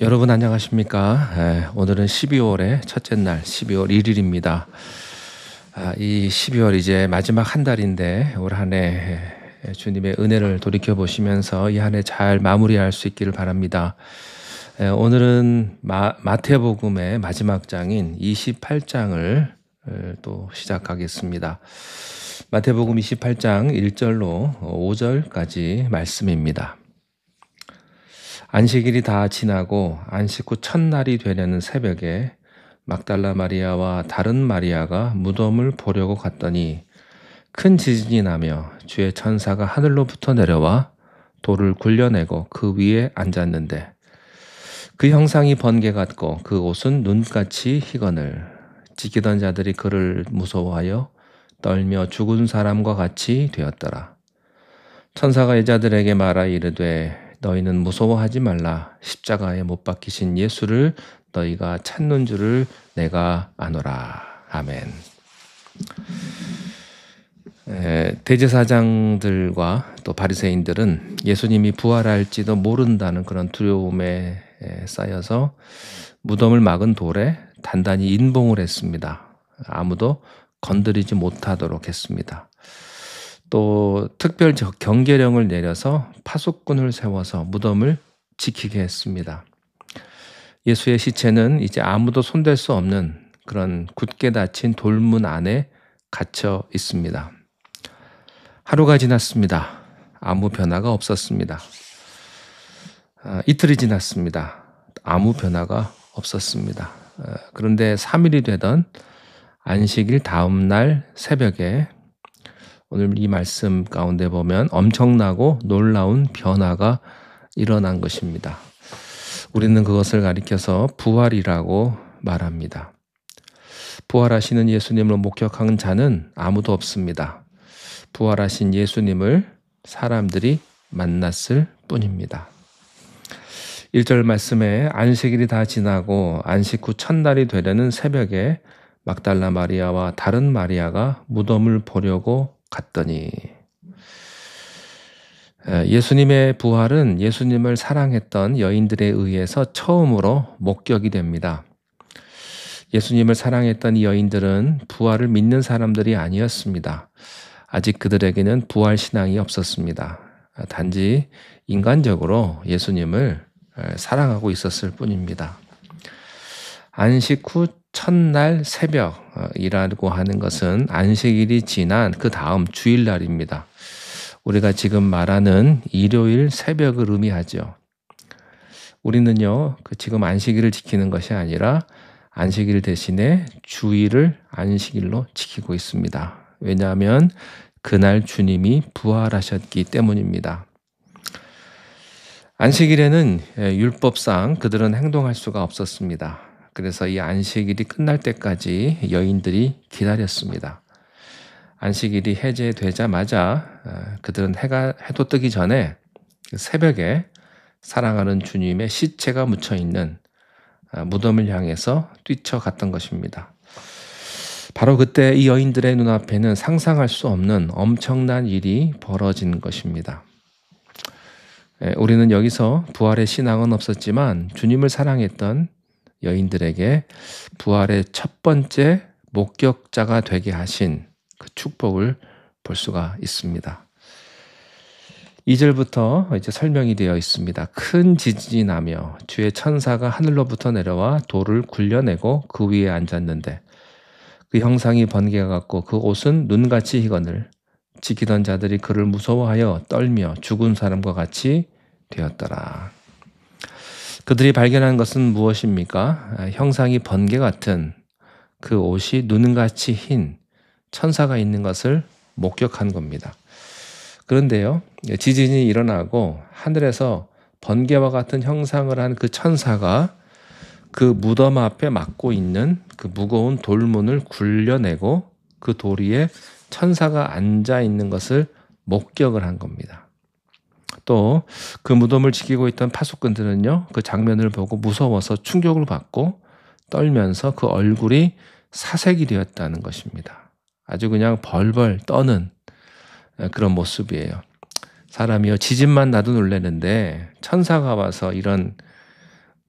여러분 안녕하십니까? 오늘은 12월의 첫째 날 12월 1일입니다. 이 12월 이제 마지막 한 달인데 올 한 해 주님의 은혜를 돌이켜 보시면서 이 한 해 잘 마무리할 수 있기를 바랍니다. 오늘은 마태복음의 마지막 장인 28장을 또 시작하겠습니다. 마태복음 28장 1절로 5절까지 말씀입니다. 안식일이 다 지나고 안식 후 첫날이 되려는 새벽에 막달라 마리아와 다른 마리아가 무덤을 보려고 갔더니 큰 지진이 나며 주의 천사가 하늘로부터 내려와 돌을 굴려내고 그 위에 앉았는데 그 형상이 번개 같고 그 옷은 눈같이 희거늘 지키던 자들이 그를 무서워하여 떨며 죽은 사람과 같이 되었더라. 천사가 여자들에게 말하 이르되 너희는 무서워하지 말라. 십자가에 못 박히신 예수를 너희가 찾는 줄을 내가 아노라. 아멘. 대제사장들과 또 바리새인들은 예수님이 부활할지도 모른다는 그런 두려움에 쌓여서 무덤을 막은 돌에 단단히 인봉을 했습니다. 아무도 건드리지 못하도록 했습니다. 또 특별 경계령을 내려서 파수꾼을 세워서 무덤을 지키게 했습니다. 예수의 시체는 이제 아무도 손댈 수 없는 그런 굳게 닫힌 돌문 안에 갇혀 있습니다. 하루가 지났습니다. 아무 변화가 없었습니다. 이틀이 지났습니다. 아무 변화가 없었습니다. 그런데 3일이 되던 안식일 다음 날 새벽에 오늘 이 말씀 가운데 보면 엄청나고 놀라운 변화가 일어난 것입니다. 우리는 그것을 가리켜서 부활이라고 말합니다. 부활하시는 예수님을 목격한 자는 아무도 없습니다. 부활하신 예수님을 사람들이 만났을 뿐입니다. 1절 말씀에 안식일이 다 지나고 안식 후 첫날이 되려는 새벽에 막달라 마리아와 다른 마리아가 무덤을 보려고 갔더니 예수님의 부활은 예수님을 사랑했던 여인들에 의해서 처음으로 목격이 됩니다. 예수님을 사랑했던 이 여인들은 부활을 믿는 사람들이 아니었습니다. 아직 그들에게는 부활 신앙이 없었습니다. 단지 인간적으로 예수님을 사랑하고 있었을 뿐입니다. 안식 후 첫날 새벽이라고 하는 것은 안식일이 지난 그 다음 주일날입니다. 우리가 지금 말하는 일요일 새벽을 의미하죠. 우리는요, 지금 안식일을 지키는 것이 아니라 안식일 대신에 주일을 안식일로 지키고 있습니다. 왜냐하면 그날 주님이 부활하셨기 때문입니다. 안식일에는 율법상 그들은 행동할 수가 없었습니다. 그래서 이 안식일이 끝날 때까지 여인들이 기다렸습니다. 안식일이 해제되자마자 그들은 해도 뜨기 전에 새벽에 사랑하는 주님의 시체가 묻혀있는 무덤을 향해서 뛰쳐갔던 것입니다. 바로 그때 이 여인들의 눈앞에는 상상할 수 없는 엄청난 일이 벌어진 것입니다. 우리는 여기서 부활의 신앙은 없었지만 주님을 사랑했던 여인들에게 부활의 첫 번째 목격자가 되게 하신 그 축복을 볼 수가 있습니다. 2절부터 이제 설명이 되어 있습니다. 큰 지진이 나며 주의 천사가 하늘로부터 내려와 돌을 굴려내고 그 위에 앉았는데 그 형상이 번개가 같고 그 옷은 눈같이 희거늘 지키던 자들이 그를 무서워하여 떨며 죽은 사람과 같이 되었더라. 그들이 발견한 것은 무엇입니까? 형상이 번개 같은 그 옷이 눈같이 흰 천사가 있는 것을 목격한 겁니다. 그런데요, 지진이 일어나고 하늘에서 번개와 같은 형상을 한 그 천사가 그 무덤 앞에 막고 있는 그 무거운 돌문을 굴려내고 그 돌 위에 천사가 앉아 있는 것을 목격을 한 겁니다. 또 그 무덤을 지키고 있던 파수꾼들은요, 그 장면을 보고 무서워서 충격을 받고 떨면서 그 얼굴이 사색이 되었다는 것입니다. 아주 그냥 벌벌 떠는 그런 모습이에요. 사람이요, 지진만 나도 놀라는데 천사가 와서 이런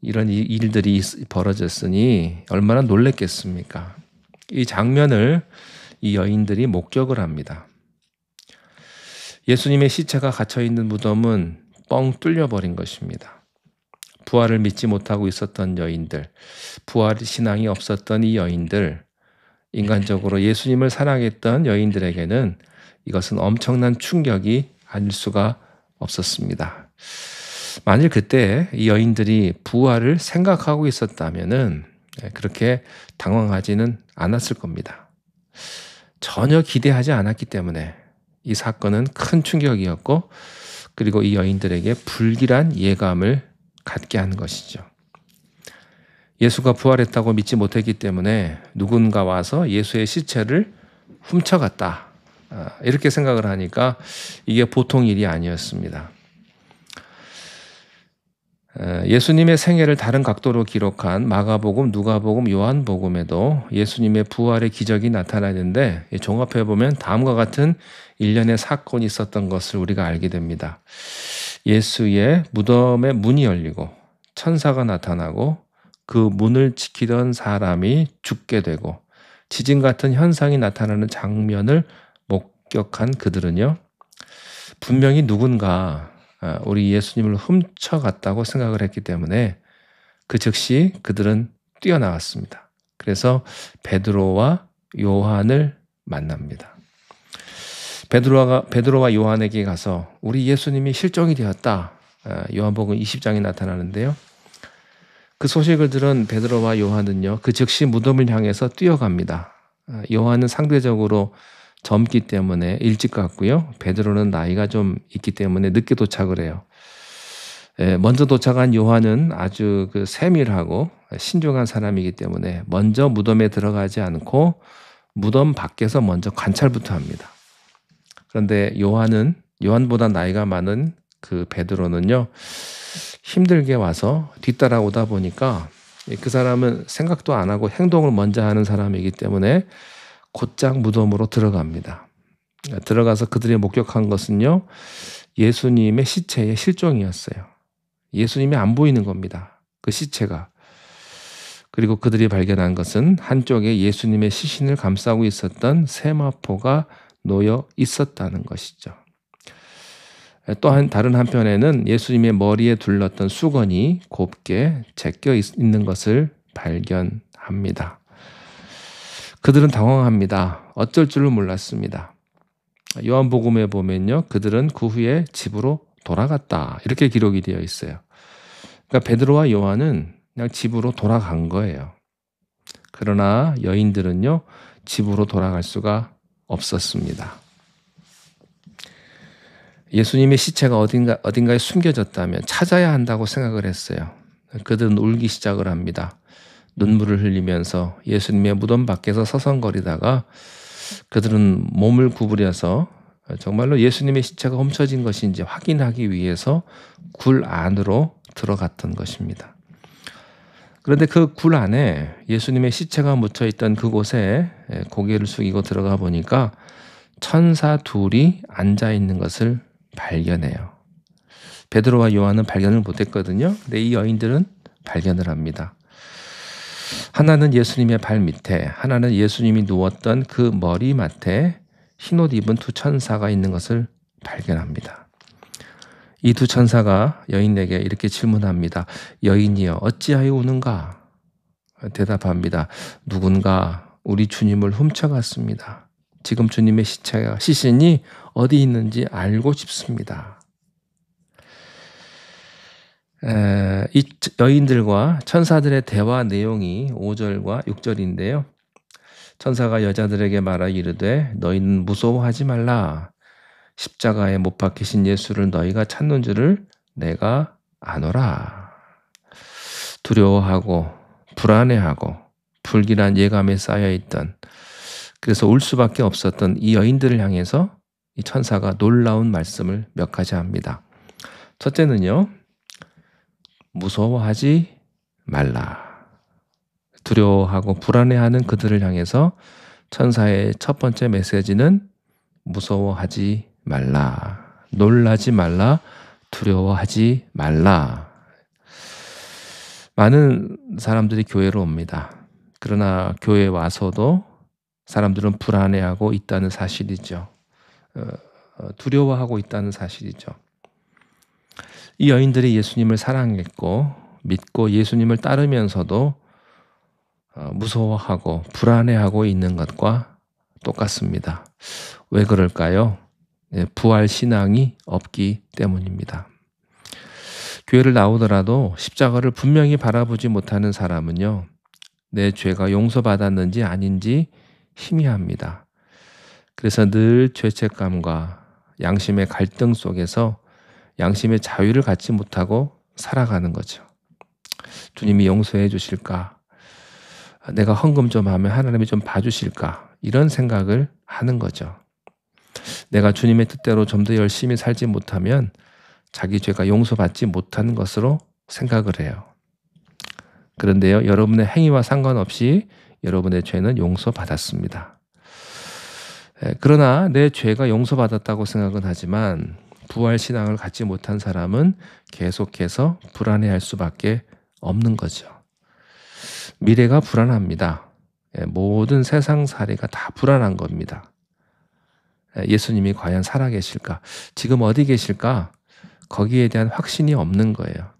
이런 일들이 벌어졌으니 얼마나 놀랬겠습니까? 이 장면을 이 여인들이 목격을 합니다. 예수님의 시체가 갇혀있는 무덤은 뻥 뚫려버린 것입니다. 부활을 믿지 못하고 있었던 여인들, 부활 신앙이 없었던 이 여인들, 인간적으로 예수님을 사랑했던 여인들에게는 이것은 엄청난 충격이 아닐 수가 없었습니다. 만일 그때 이 여인들이 부활을 생각하고 있었다면은 그렇게 당황하지는 않았을 겁니다. 전혀 기대하지 않았기 때문에 이 사건은 큰 충격이었고, 그리고 이 여인들에게 불길한 예감을 갖게 한 것이죠. 예수가 부활했다고 믿지 못했기 때문에 누군가 와서 예수의 시체를 훔쳐갔다, 이렇게 생각을 하니까 이게 보통 일이 아니었습니다. 예수님의 생애를 다른 각도로 기록한 마가복음, 누가복음, 요한복음에도 예수님의 부활의 기적이 나타나는데, 종합해 보면 다음과 같은 일련의 사건이 있었던 것을 우리가 알게 됩니다. 예수의 무덤의 문이 열리고 천사가 나타나고 그 문을 지키던 사람이 죽게 되고 지진 같은 현상이 나타나는 장면을 목격한 그들은요, 분명히 누군가 우리 예수님을 훔쳐갔다고 생각을 했기 때문에 그 즉시 그들은 뛰어나왔습니다. 그래서 베드로와 요한을 만납니다. 베드로와 요한에게 가서 우리 예수님이 실종이 되었다, 요한복음 20장에 나타나는데요. 그 소식을 들은 베드로와 요한은요, 그 즉시 무덤을 향해서 뛰어갑니다. 요한은 상대적으로 젊기 때문에 일찍 갔고요. 베드로는 나이가 좀 있기 때문에 늦게 도착을 해요. 먼저 도착한 요한은 아주 세밀하고 신중한 사람이기 때문에 먼저 무덤에 들어가지 않고 무덤 밖에서 먼저 관찰부터 합니다. 그런데 요한보다 나이가 많은 그 베드로는요, 힘들게 와서 뒤따라오다 보니까 그 사람은 생각도 안 하고 행동을 먼저 하는 사람이기 때문에 곧장 무덤으로 들어갑니다. 들어가서 그들이 목격한 것은요, 예수님의 시체의 실종이었어요. 예수님이 안 보이는 겁니다, 그 시체가. 그리고 그들이 발견한 것은 한쪽에 예수님의 시신을 감싸고 있었던 세마포가 놓여 있었다는 것이죠. 또한 다른 한편에는 예수님의 머리에 둘렀던 수건이 곱게 제껴 있는 것을 발견합니다. 그들은 당황합니다. 어쩔 줄을 몰랐습니다. 요한복음에 보면요, 그들은 그 후에 집으로 돌아갔다, 이렇게 기록이 되어 있어요. 그러니까 베드로와 요한은 그냥 집으로 돌아간 거예요. 그러나 여인들은요, 집으로 돌아갈 수가 없었습니다. 예수님의 시체가 어딘가에 숨겨졌다면 찾아야 한다고 생각을 했어요. 그들은 울기 시작을 합니다. 눈물을 흘리면서 예수님의 무덤 밖에서 서성거리다가 그들은 몸을 구부려서 정말로 예수님의 시체가 훔쳐진 것인지 확인하기 위해서 굴 안으로 들어갔던 것입니다. 그런데 그 굴 안에 예수님의 시체가 묻혀있던 그곳에 고개를 숙이고 들어가 보니까 천사 둘이 앉아있는 것을 발견해요. 베드로와 요한은 발견을 못했거든요. 근데 이 여인들은 발견을 합니다. 하나는 예수님의 발 밑에, 하나는 예수님이 누웠던 그 머리맡에 흰옷 입은 두 천사가 있는 것을 발견합니다. 이 두 천사가 여인에게 이렇게 질문합니다. 여인이여, 어찌하여 우는가? 대답합니다. 누군가 우리 주님을 훔쳐갔습니다. 지금 주님의 시신이 어디 있는지 알고 싶습니다. 이 여인들과 천사들의 대화 내용이 5절과 6절인데요. 천사가 여자들에게 말하 이르되 너희는 무서워하지 말라. 십자가에 못 박히신 예수를 너희가 찾는 줄을 내가 아노라. 두려워하고 불안해하고 불길한 예감에 쌓여있던, 그래서 울 수밖에 없었던 이 여인들을 향해서 이 천사가 놀라운 말씀을 몇 가지 합니다. 첫째는요, 무서워하지 말라. 두려워하고 불안해하는 그들을 향해서 천사의 첫 번째 메시지는 무서워하지 말라, 놀라지 말라, 두려워하지 말라. 많은 사람들이 교회로 옵니다. 그러나 교회에 와서도 사람들은 불안해하고 있다는 사실이죠. 두려워하고 있다는 사실이죠. 이 여인들이 예수님을 사랑했고 믿고 예수님을 따르면서도 무서워하고 불안해하고 있는 것과 똑같습니다. 왜 그럴까요? 부활 신앙이 없기 때문입니다. 교회를 나오더라도 십자가를 분명히 바라보지 못하는 사람은요, 내 죄가 용서받았는지 아닌지 희미합니다. 그래서 늘 죄책감과 양심의 갈등 속에서 양심의 자유를 갖지 못하고 살아가는 거죠. 주님이 용서해 주실까? 내가 헌금 좀 하면 하나님이 좀 봐주실까? 이런 생각을 하는 거죠. 내가 주님의 뜻대로 좀 더 열심히 살지 못하면 자기 죄가 용서받지 못하는 것으로 생각을 해요. 그런데요, 여러분의 행위와 상관없이 여러분의 죄는 용서받았습니다. 그러나 내 죄가 용서받았다고 생각은 하지만 부활 신앙을 갖지 못한 사람은 계속해서 불안해할 수밖에 없는 거죠. 미래가 불안합니다. 모든 세상살이가 다 불안한 겁니다. 예수님이 과연 살아계실까? 지금 어디 계실까? 거기에 대한 확신이 없는 거예요.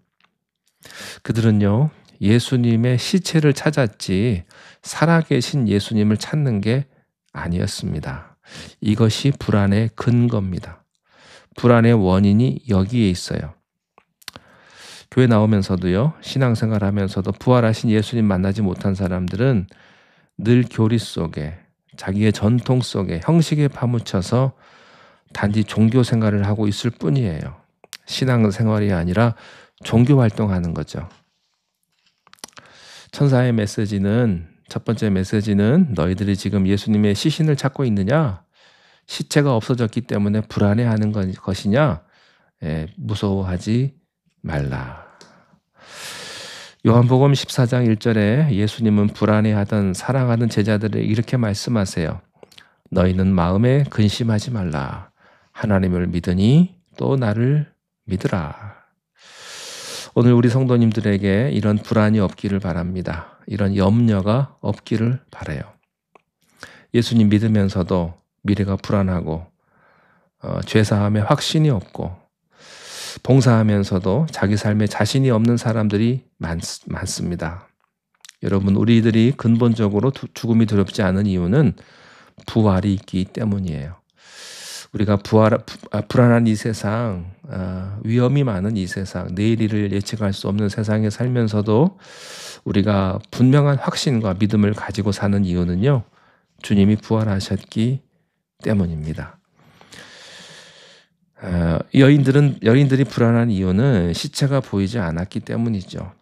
그들은요, 예수님의 시체를 찾았지 살아계신 예수님을 찾는 게 아니었습니다. 이것이 불안의 근거입니다. 불안의 원인이 여기에 있어요. 교회 나오면서도요, 신앙생활 하면서도 부활하신 예수님 만나지 못한 사람들은 늘 교리 속에, 자기의 전통 속에, 형식에 파묻혀서 단지 종교 생활을 하고 있을 뿐이에요. 신앙생활이 아니라 종교 활동하는 거죠. 천사의 메시지는, 첫 번째 메시지는 너희들이 지금 예수님의 시신을 찾고 있느냐? 시체가 없어졌기 때문에 불안해하는 것이냐? 무서워하지 말라. 요한복음 14장 1절에 예수님은 불안해하던 사랑하는 제자들을 이렇게 말씀하세요. 너희는 마음에 근심하지 말라. 하나님을 믿으니 또 나를 믿으라. 오늘 우리 성도님들에게 이런 불안이 없기를 바랍니다. 이런 염려가 없기를 바라요. 예수님 믿으면서도 미래가 불안하고 죄사함에 확신이 없고 봉사하면서도 자기 삶에 자신이 없는 사람들이 많습니다. 여러분, 우리들이 근본적으로 죽음이 두렵지 않은 이유는 부활이 있기 때문이에요. 우리가 불안한 이 세상, 위험이 많은 이 세상, 내일 일을 예측할 수 없는 세상에 살면서도 우리가 분명한 확신과 믿음을 가지고 사는 이유는요, 주님이 부활하셨기 때문입니다. 여인들이 불안한 이유는 시체가 보이지 않았기 때문이죠.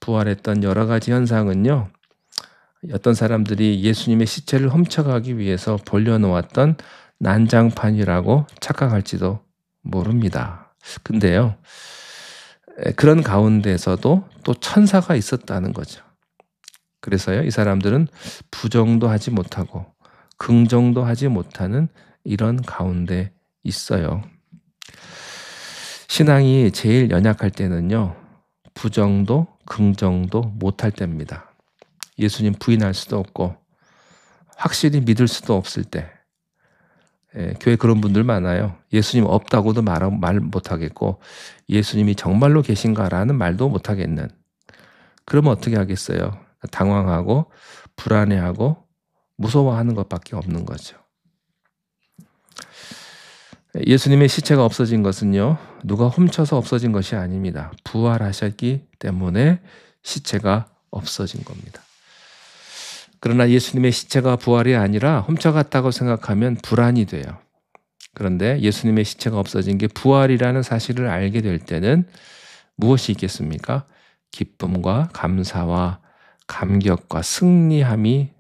부활했던 여러 가지 현상은요, 어떤 사람들이 예수님의 시체를 훔쳐가기 위해서 벌려놓았던 난장판이라고 착각할지도 모릅니다. 근데요, 그런 가운데서도 또 천사가 있었다는 거죠. 그래서요, 이 사람들은 부정도 하지 못하고 긍정도 하지 못하는 이런 가운데 있어요. 신앙이 제일 연약할 때는요, 부정도 긍정도 못할 때입니다. 예수님 부인할 수도 없고 확실히 믿을 수도 없을 때, 교회 그런 분들 많아요. 예수님 없다고도 말 못하겠고 예수님이 정말로 계신가라는 말도 못하겠는. 그러면 어떻게 하겠어요? 당황하고 불안해하고 무서워하는 것밖에 없는 거죠. 예수님의 시체가 없어진 것은요, 누가 훔쳐서 없어진 것이 아닙니다. 부활하셨기 때문에 시체가 없어진 겁니다. 그러나 예수님의 시체가 부활이 아니라 훔쳐갔다고 생각하면 불안이 돼요. 그런데 예수님의 시체가 없어진 게 부활이라는 사실을 알게 될 때는 무엇이 있겠습니까? 기쁨과 감사와 감격과 승리감이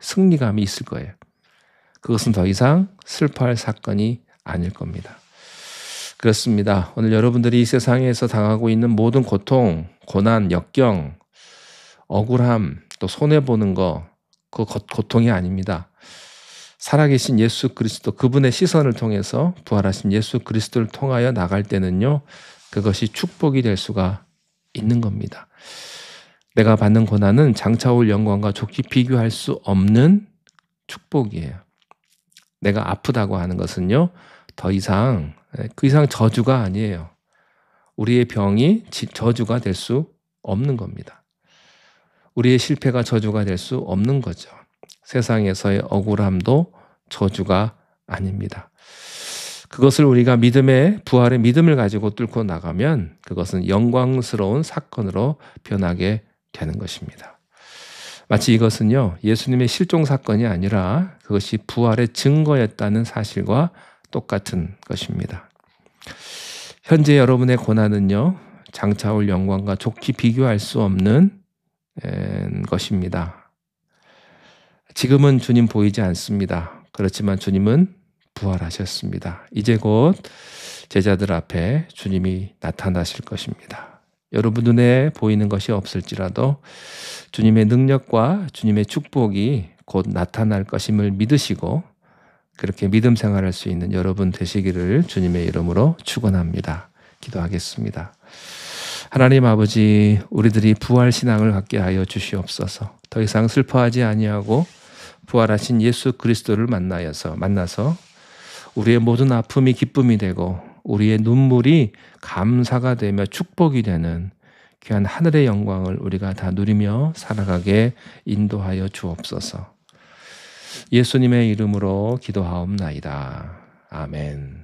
있을 거예요. 그것은 더 이상 슬퍼할 사건이 아닐 겁니다. 그렇습니다. 오늘 여러분들이 이 세상에서 당하고 있는 모든 고통, 고난, 역경, 억울함, 또 손해보는 거, 그 고통이 아닙니다. 살아계신 예수 그리스도, 그분의 시선을 통해서 부활하신 예수 그리스도를 통하여 나갈 때는요, 그것이 축복이 될 수가 있는 겁니다. 내가 받는 고난은 장차 올 영광과 좋게 비교할 수 없는 축복이에요. 내가 아프다고 하는 것은요, 더 이상 그 이상 저주가 아니에요. 우리의 병이 저주가 될 수 없는 겁니다. 우리의 실패가 저주가 될 수 없는 거죠. 세상에서의 억울함도 저주가 아닙니다. 그것을 우리가 믿음의 부활의 믿음을 가지고 뚫고 나가면 그것은 영광스러운 사건으로 변하게 되는 것입니다. 마치 이것은요, 예수님의 실종 사건이 아니라 그것이 부활의 증거였다는 사실과 똑같은 것입니다. 현재 여러분의 고난은요, 장차 올 영광과 좋게 비교할 수 없는 것입니다. 지금은 주님 보이지 않습니다. 그렇지만 주님은 부활하셨습니다. 이제 곧 제자들 앞에 주님이 나타나실 것입니다. 여러분 눈에 보이는 것이 없을지라도 주님의 능력과 주님의 축복이 곧 나타날 것임을 믿으시고 그렇게 믿음 생활할 수 있는 여러분 되시기를 주님의 이름으로 축원합니다. 기도하겠습니다. 하나님 아버지, 우리들이 부활 신앙을 갖게 하여 주시옵소서. 더 이상 슬퍼하지 아니하고 부활하신 예수 그리스도를 만나서 우리의 모든 아픔이 기쁨이 되고 우리의 눈물이 감사가 되며 축복이 되는 귀한 하늘의 영광을 우리가 다 누리며 살아가게 인도하여 주옵소서. 예수님의 이름으로 기도하옵나이다. 아멘.